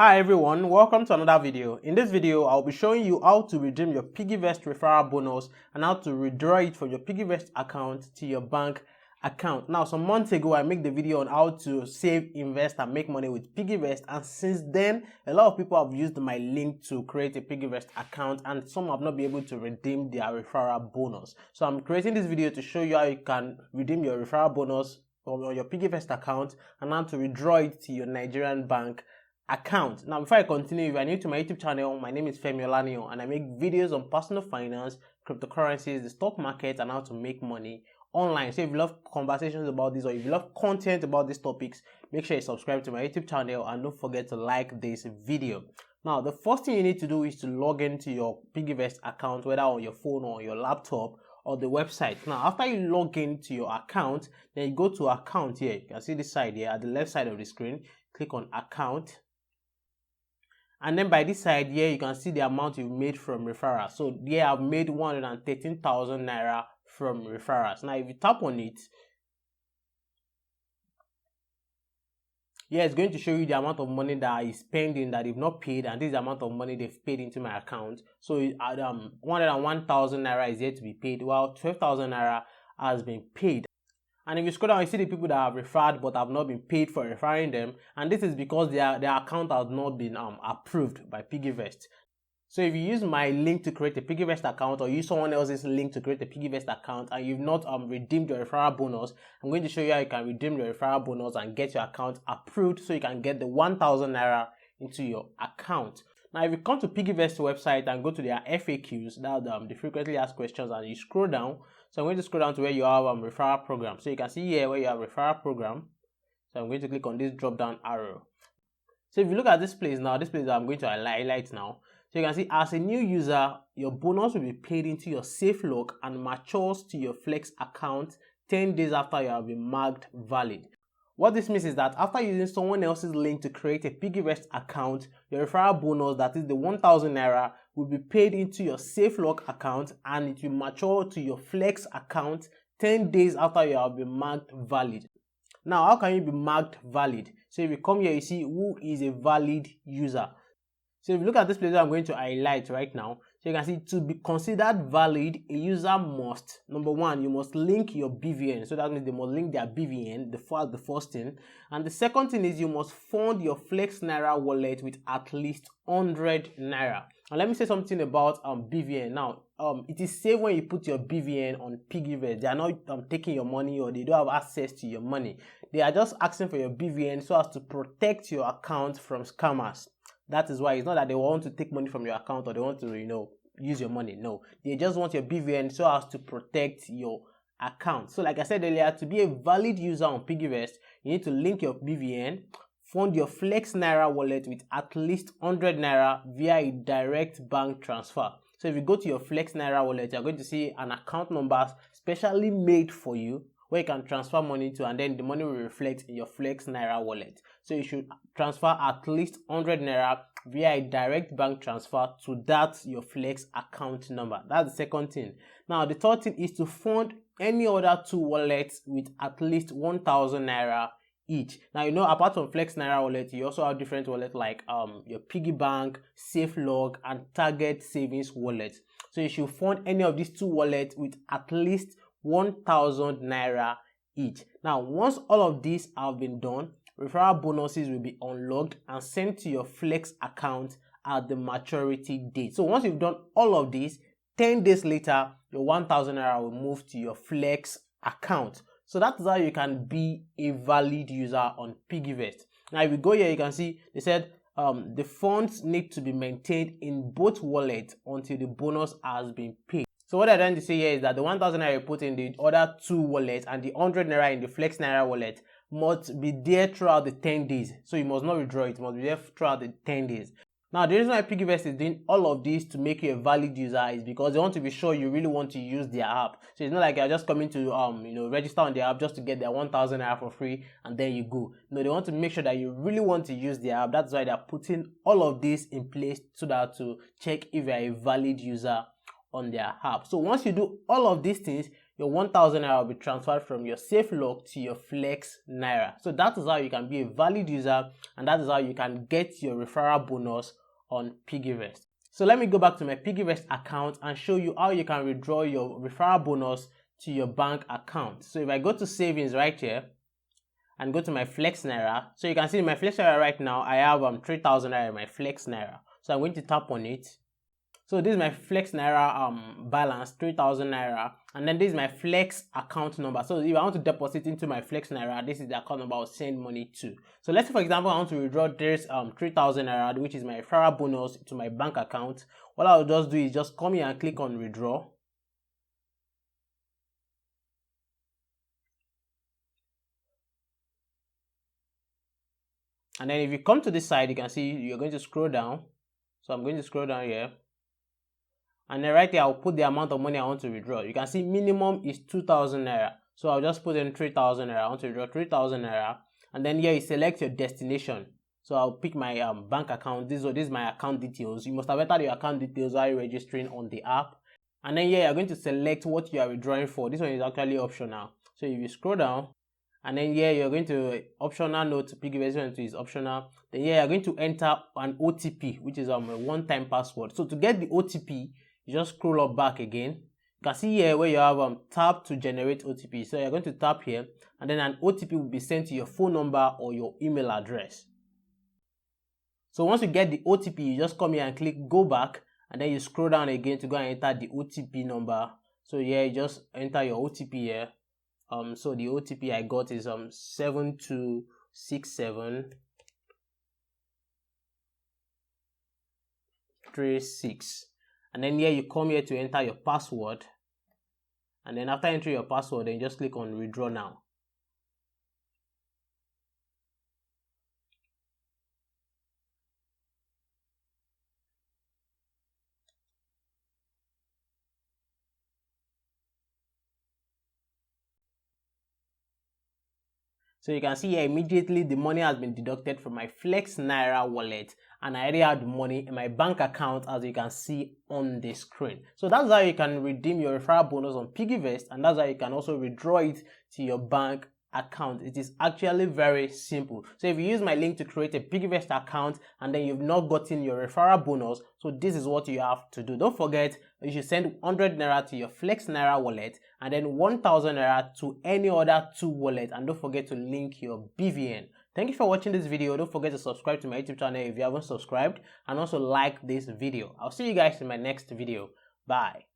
Hi everyone, welcome to another video. In this video, I'll be showing you how to redeem your Piggyvest referral bonus and how to withdraw it from your Piggyvest account to your bank account. Now, some months ago, I made the video on how to save, invest, and make money with Piggyvest, and since then, a lot of people have used my link to create a Piggyvest account, and some have not been able to redeem their referral bonus. So I'm creating this video to show you how you can redeem your referral bonus from your Piggyvest account and how to withdraw it to your Nigerian bank account. Now, before I continue, if you are new to my YouTube channel, my name is Femi Olaniyan, and I make videos on personal finance, cryptocurrencies, the stock market, and how to make money online. So if you love conversations about this, or if you love content about these topics, make sure you subscribe to my YouTube channel and don't forget to like this video. Now, the first thing you need to do is to log into your Piggyvest account, whether on your phone or your laptop or the website. Now, after you log into your account, then you go to account here. You can see this side here at the left side of the screen. Click on account. And then by this side here, you can see the amount you made from referrals. So here I've made 113,000 naira from referrals. Now if you tap on it, here it's going to show you the amount of money that is pending that they've not paid, and this is the amount of money they've paid into my account. So 101,000 naira is yet to be paid, while 12,000 naira has been paid. And if you scroll down, you see the people that have referred but have not been paid for referring them, and this is because their account has not been approved by Piggyvest. So if you use my link to create a Piggyvest account, or use someone else's link to create a Piggyvest account, and you've not redeemed your referral bonus, I'm going to show you how you can redeem your referral bonus and get your account approved so you can get the 1,000 naira into your account. Now, if you come to Piggyvest website and go to their FAQs, that the frequently asked questions, and you scroll down, so I'm going to scroll down to where you have referral program. So you can see here where you have referral program. So I'm going to click on this drop down arrow. So if you look at this place now, this place I'm going to highlight now. So you can see as a new user, your bonus will be paid into your safe lock and matures to your Flex account 10 days after you have been marked valid. What this means is that after using someone else's link to create a Piggyvest account, your referral bonus, that is the 1,000 naira, will be paid into your safe lock account, and it will mature to your Flex account 10 days after you have been marked valid. Now, how can you be marked valid? So if you come here, you see who is a valid user. So if you look at this place I'm going to highlight right now, so you can see to be considered valid, a user must, number one, you must link your BVN. So that means they must link their BVN, the first thing. And the second thing is you must fund your Flex Naira wallet with at least 100 Naira. And let me say something about BVN. Now, it is safe when you put your BVN on Piggyvest. They are not taking your money, or they don't have access to your money. They are just asking for your BVN so as to protect your account from scammers. That is why it's not that they want to take money from your account, or they want to, use your money. No, they just want your BVN so as to protect your account. So like I said earlier, to be a valid user on Piggyvest, you need to link your BVN, fund your Flex Naira wallet with at least 100 Naira via a direct bank transfer. So if you go to your Flex Naira wallet, you're going to see an account number specially made for you, where you can transfer money to, and then the money will reflect in your Flex Naira wallet. So you should transfer at least 100 Naira via a direct bank transfer to that your Flex account number. That's the second thing. Now, the third thing is to fund any other two wallets with at least 1,000 Naira each. Now, apart from Flex Naira wallet, you also have different wallets like your Piggy Bank, SafeLog, and Target Savings wallet. So you should fund any of these two wallets with at least 1,000 Naira each. Now, once all of these have been done, referral bonuses will be unlocked and sent to your Flex account at the maturity date. So once you've done all of these, 10 days later, your 1,000 Naira will move to your Flex account. So that's how you can be a valid user on Piggyvest. Now, if you go here, you can see they said the funds need to be maintained in both wallets until the bonus has been paid. So what I'm trying to say here is that the 1,000 Naira you put in the other two wallets and the 100 Naira in the Flex Naira wallet must be there throughout the 10 days. So you must not withdraw it, must be there throughout the 10 days. Now, the reason why Piggyvest is doing all of this to make you a valid user is because they want to be sure you really want to use their app. So it's not like you're just coming to register on their app just to get their 1,000 Naira for free and then you go. No, they want to make sure that you really want to use their app. That's why they're putting all of this in place so that to check if you're a valid user on their app. So once you do all of these things, your 1,000 naira will be transferred from your safe lock to your flex naira. So that is how you can be a valid user, and that is how you can get your referral bonus on Piggyvest. So let me go back to my Piggyvest account and show you how you can withdraw your referral bonus to your bank account. So if I go to savings right here and go to my flex naira, so you can see in my flex naira right now I have 3,000 naira in my flex naira. So I'm going to tap on it. So this is my flex naira balance, 3,000 naira, and then this is my flex account number. So if I want to deposit into my flex naira, this is the account number I'll send money to. So let's say for example I want to withdraw this 3,000 naira, which is my referral bonus, to my bank account. What I'll just do is just come here and click on withdraw. And then if you come to this side, you can see you're going to scroll down. So I'm going to scroll down here. And then right here, I'll put the amount of money I want to withdraw. You can see minimum is 2,000 naira. So I'll just put in 3,000 naira. I want to withdraw 3,000 naira. And then here you select your destination. So I'll pick my bank account. This is my account details. You must have entered your account details while you're registering on the app. And then here you're going to select what you are withdrawing for. This one is actually optional. So if you scroll down, and then here you're going to optional note, Piggyvest is optional. Then here you're going to enter an OTP, which is a one-time password. So to get the OTP, you just scroll up back again. You can see here where you have tap to generate OTP. So you're going to tap here, and then an OTP will be sent to your phone number or your email address. So once you get the OTP, you just come here and click go back, and then you scroll down again to go and enter the OTP number. So here you just enter your OTP here. So the OTP I got is 726736. And then here you come here to enter your password, and then after entering your password, then you just click on withdraw now. So you can see here immediately the money has been deducted from my Flex Naira wallet, and I already have the money in my bank account, as you can see on the screen. So that's how you can redeem your referral bonus on Piggyvest, and that's how you can also withdraw it to your bank account. It is actually very simple. So if you use my link to create a Piggyvest account and then you've not gotten your referral bonus, so this is what you have to do. Don't forget, you should send 100 naira to your Flex Naira wallet and then 1,000 naira to any other two wallets, and don't forget to link your BVN. Thank you for watching this video. Don't forget to subscribe to my YouTube channel if you haven't subscribed, and also like this video. I'll see you guys in my next video. Bye.